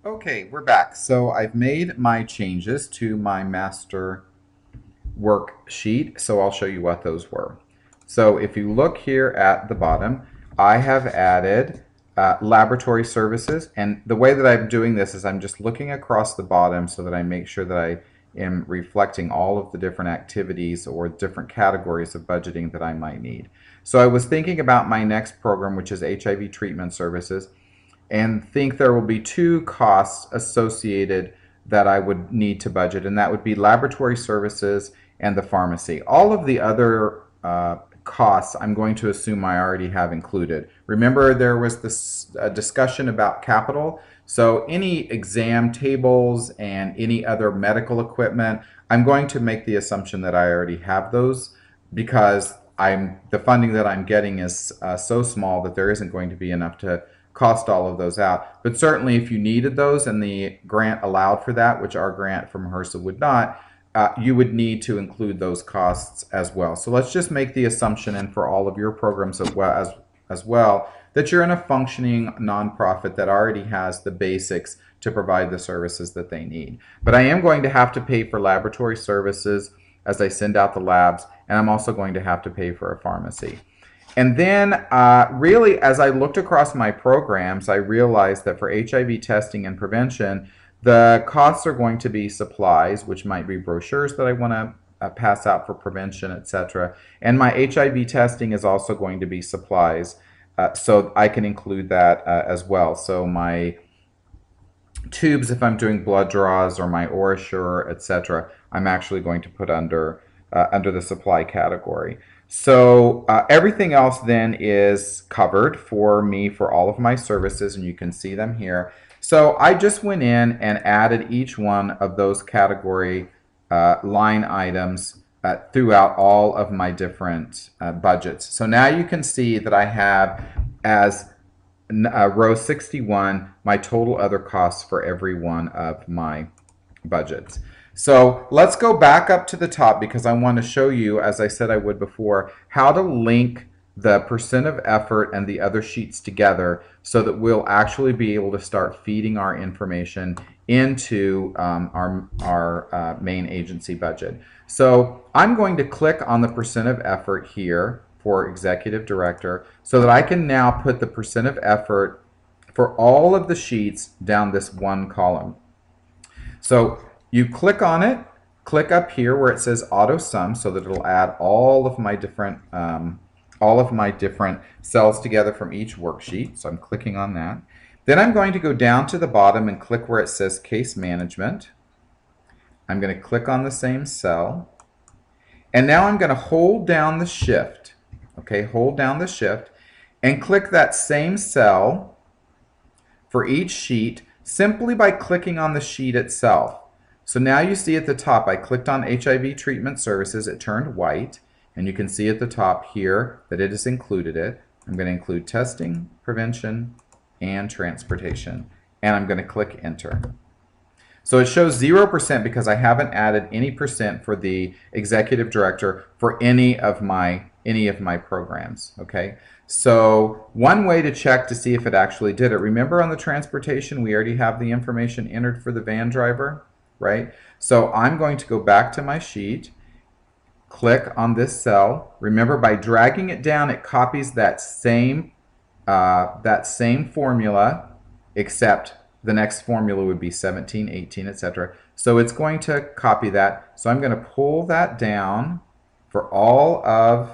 Okay, we're back. So I've made my changes to my master worksheet, so I'll show you what those were. So if you look here at the bottom, I have added laboratory services, and the way that I'm doing this is I'm just looking across the bottom so that I make sure that I am reflecting all of the different activities or different categories of budgeting that I might need. So I was thinking about my next program, which is HIV treatment services, and think there will be two costs associated that I would need to budget, and that would be laboratory services and the pharmacy. All of the other costs I'm going to assume I already have included. Remember, there was this discussion about capital. So any exam tables and any other medical equipment, I'm going to make the assumption that I already have those because the funding that I'm getting is so small that there isn't going to be enough to cost all of those out. But certainly if you needed those and the grant allowed for that, which our grant from HRSA would not, you would need to include those costs as well. So let's just make the assumption, and for all of your programs as well, that you're in a functioning nonprofit that already has the basics to provide the services that they need. But I am going to have to pay for laboratory services as I send out the labs, and I'm also going to have to pay for a pharmacy. And then really, as I looked across my programs, I realized that for HIV testing and prevention, the costs are going to be supplies, which might be brochures that I want to pass out for prevention, etc. And my HIV testing is also going to be supplies, so I can include that as well. So my tubes, if I'm doing blood draws, or my OraSure, etc., I'm actually going to put under the supply category. So everything else then is covered for me for all of my services, and you can see them here. So I just went in and added each one of those category line items throughout all of my different budgets. So now you can see that I have as row 61 my total other costs for every one of my budgets. So let's go back up to the top because I want to show you, as I said I would before, how to link the percent of effort and the other sheets together so that we'll actually be able to start feeding our information into our main agency budget. So I'm going to click on the percent of effort here for executive director so that I can now put the percent of effort for all of the sheets down this one column. So you click on it, click up here where it says auto sum so that it'll add all of my different cells together from each worksheet. So I'm clicking on that. Then I'm going to go down to the bottom and click where it says case management. I'm going to click on the same cell. And now I'm going to hold down the shift. Okay, hold down the shift and click that same cell for each sheet simply by clicking on the sheet itself. So now you see at the top, I clicked on HIV treatment services, it turned white, and you can see at the top here that it has included it. I'm going to include testing, prevention, and transportation, and I'm going to click enter. So it shows 0% because I haven't added any percent for the executive director for any of my programs. Okay, so one way to check to see if it actually did it, remember on the transportation we already have the information entered for the van driver, right? So I'm going to go back to my sheet, click on this cell. Remember, by dragging it down it copies that same formula, except the next formula would be 17, 18, etc. So it's going to copy that. So I'm going to pull that down for all of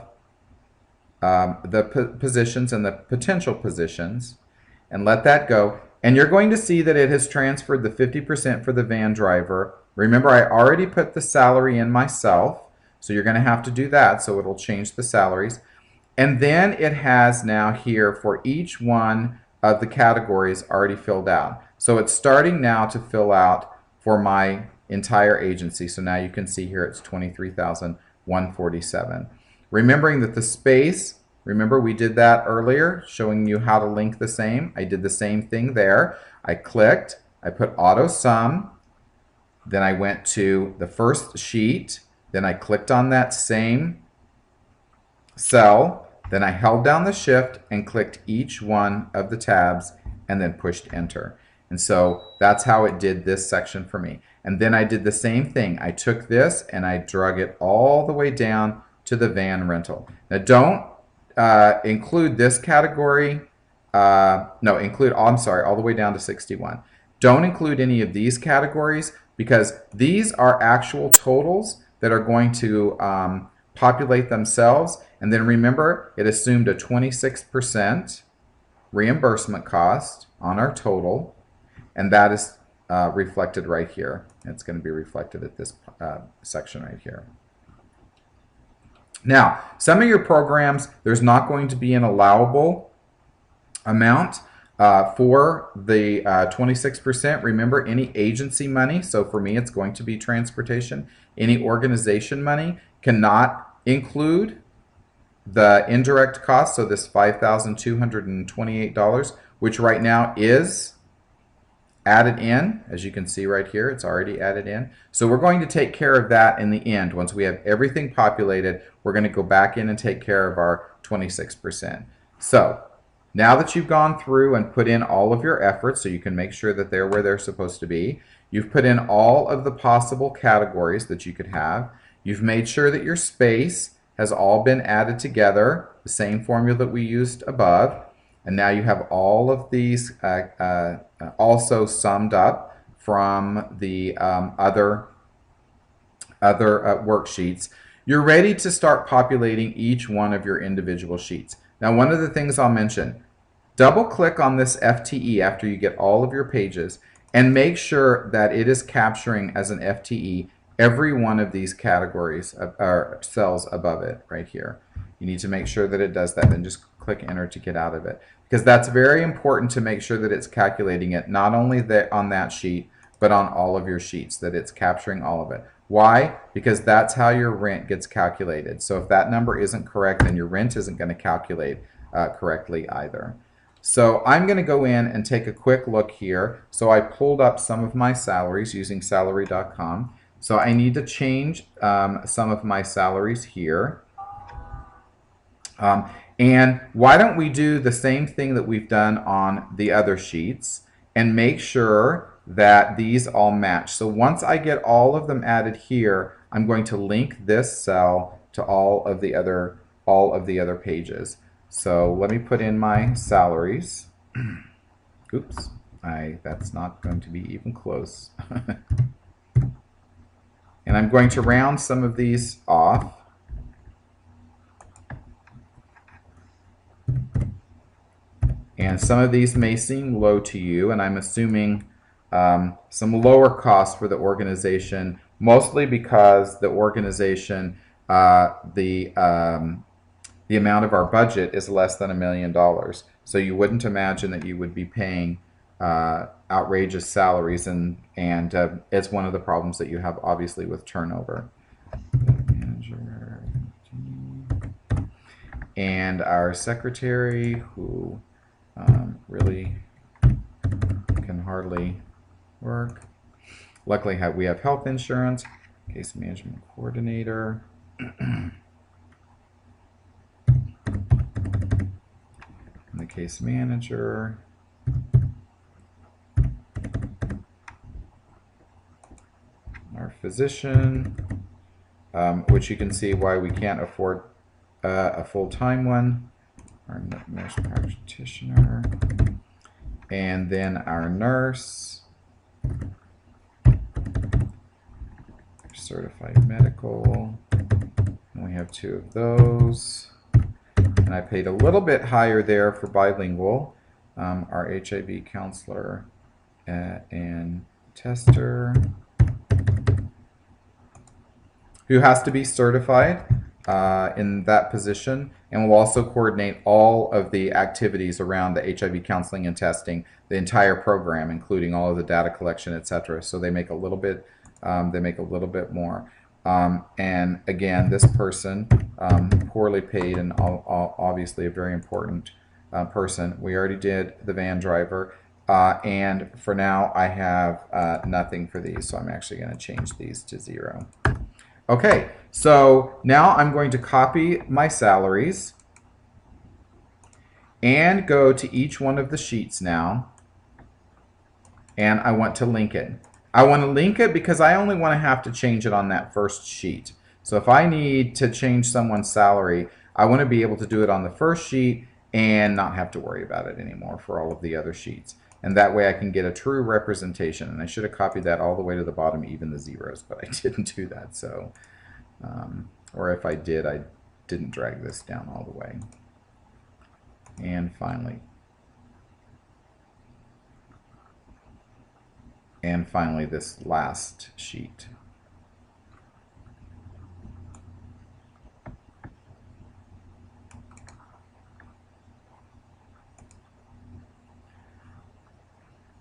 the positions and the potential positions and let that go. And you're going to see that it has transferred the 50% for the van driver. Remember, I already put the salary in myself, so you're going to have to do that, so it'll change the salaries. And then it has now here for each one of the categories already filled out. So it's starting now to fill out for my entire agency. So now you can see here it's 23,147. Remembering that the space, remember we did that earlier, showing you how to link the same. I did the same thing there. I clicked, I put auto sum, then I went to the first sheet, then I clicked on that same cell, then I held down the shift and clicked each one of the tabs and then pushed enter. And so that's how it did this section for me. And then I did the same thing. I took this and I drug it all the way down to the van rental. Now don't include this category. No, include, oh, I'm sorry, all the way down to 61. Don't include any of these categories because these are actual totals that are going to populate themselves. And then remember, it assumed a 26% reimbursement cost on our total, and that is reflected right here. It's going to be reflected at this section right here. Now, some of your programs, there's not going to be an allowable amount for the 26%. Remember, any agency money, so for me it's going to be transportation, any organization money cannot include the indirect cost, so this $5,228, which right now is added in. As you can see right here, it's already added in. So we're going to take care of that in the end. Once we have everything populated, we're going to go back in and take care of our 26%. So now that you've gone through and put in all of your efforts so you can make sure that they're where they're supposed to be, you've put in all of the possible categories that you could have, you've made sure that your space has all been added together, the same formula that we used above, and now you have all of these also summed up from the other worksheets. You're ready to start populating each one of your individual sheets. Now, one of the things I'll mention, double click on this FTE after you get all of your pages and make sure that it is capturing as an FTE every one of these categories or cells above it right here. You need to make sure that it does that, then just click enter to get out of it, because that's very important to make sure that it's calculating it not only on that sheet but on all of your sheets, that it's capturing all of it. Why? Because that's how your rent gets calculated. So if that number isn't correct, then your rent isn't going to calculate correctly either. So I'm going to go in and take a quick look here. So I pulled up some of my salaries using salary.com. So I need to change some of my salaries here. And why don't we do the same thing that we've done on the other sheets and make sure that these all match. So once I get all of them added here, I'm going to link this cell to all of the other pages. So let me put in my salaries. Oops, that's not going to be even close. And I'm going to round some of these off. And some of these may seem low to you, and I'm assuming some lower costs for the organization, mostly because the organization, the amount of our budget is less than $1 million. So you wouldn't imagine that you would be paying outrageous salaries, and it's one of the problems that you have obviously with turnover. Manager, and our secretary, who really can hardly work. Luckily we have health insurance. Case management coordinator. And the case manager. Our physician, which you can see why we can't afford a full-time one. Our nurse practitioner, and then our nurse, certified medical, and we have 2 of those. And I paid a little bit higher there for bilingual, our HIV counselor and tester, who has to be certified in that position, and will also coordinate all of the activities around the HIV counseling and testing, the entire program, including all of the data collection, etc. So they make a little bit, more. And again, this person, poorly paid and obviously a very important person. We already did the van driver, and for now I have nothing for these, so I'm actually going to change these to 0. Okay, so now I'm going to copy my salaries and go to each one of the sheets now and I want to link it. I want to link it because I only want to have to change it on that first sheet. So if I need to change someone's salary, I want to be able to do it on the first sheet and not have to worry about it anymore for all of the other sheets. And that way I can get a true representation. And I should have copied that all the way to the bottom, even the zeros, but I didn't do that. So, or if I did, I didn't drag this down all the way. And finally, this last sheet.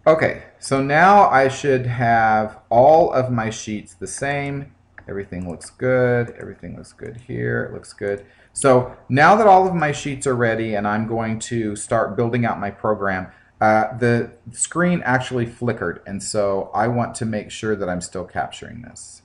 Okay, so now I should have all of my sheets the same. Everything looks good. Everything looks good here. It looks good. So now that all of my sheets are ready and I'm going to start building out my program, the screen actually flickered, and so I want to make sure that I'm still capturing this.